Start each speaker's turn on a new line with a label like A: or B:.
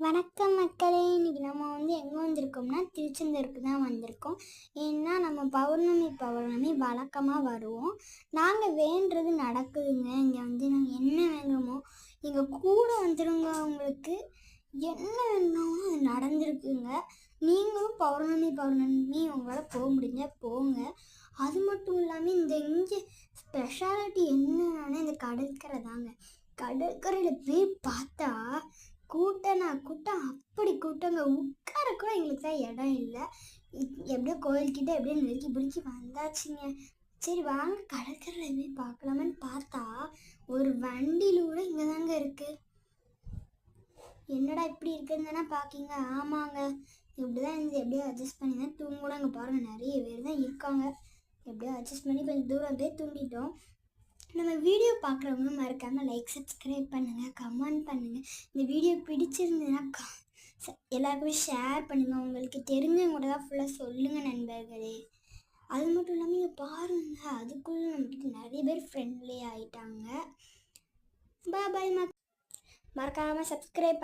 A: வணக்கம் மக்களே! இன்னைக்கு நம்ம எங்கே வந்திருக்கோம்னா, திருச்செந்தூருக்கு தான் வந்திருக்கோம். ஏன்னா நம்ம பௌர்ணமி வழக்கமாக வருவோம். நாங்கள் வேண்டுறது நடக்குதுங்க. இங்கே நாங்கள் என்ன வேண்டுமோ எங்கள் கூட வந்துடுங்க. உங்களுக்கு என்ன வேணும்னாலும் அது நடந்திருக்குங்க. நீங்களும் பௌர்ணமி உங்களால் போக முடிஞ்சால் போங்க. அது மட்டும் இல்லாமல் இங்கே ஸ்பெஷாலிட்டி என்னன்னா இந்த கடற்கரை தாங்க. கடற்கரையில் போய் பார்த்தா கூட்டம் அப்படி கூட்டங்க. உட்கார கூட எங்களுக்கு தான் இடம் இல்லை. எப்படியோ கோயில்கிட்ட எப்படியோ நெருக்கி பிடிச்சி வந்தாச்சுங்க. சரி வாங்க கடற்கரையில் போய் பார்க்கலாமான்னு பார்த்தா ஒரு வண்டியில் கூட இங்கே தாங்க இருக்குது. என்னடா இப்படி இருக்குதுன்னா பார்க்கிங்க. ஆமாங்க, இப்படி தான் இருந்து எப்படியோ அட்ஜஸ்ட் பண்ணி தான் தூங்கக்கூட. அங்கே பாருங்கள், நிறைய பேர் தான் இருக்காங்க. எப்படியோ அட்ஜஸ்ட் பண்ணி கொஞ்சம் தூரம் போய் தூங்கிட்டோம். நம்ம வீடியோ பார்க்குறவங்க மறக்காமல் லைக் சப்ஸ்கிரைப் பண்ணுங்கள், கமெண்ட் பண்ணுங்கள். இந்த வீடியோ பிடிச்சிருந்ததுன்னா எல்லாருக்குமே ஷேர் பண்ணுங்கள். உங்களுக்கு தெரிஞ்சவங்க கூட தான் ஃபுல்லாக சொல்லுங்கள் நண்பர்களே. அது மட்டும் இல்லாமல் இங்கே பாருங்கள், அதுக்குள்ளே நம்மகிட்ட நிறைய பேர் ஃப்ரெண்ட்லி ஆகிட்டாங்க. பாய் மறக்காமல் சப்ஸ்கிரைப்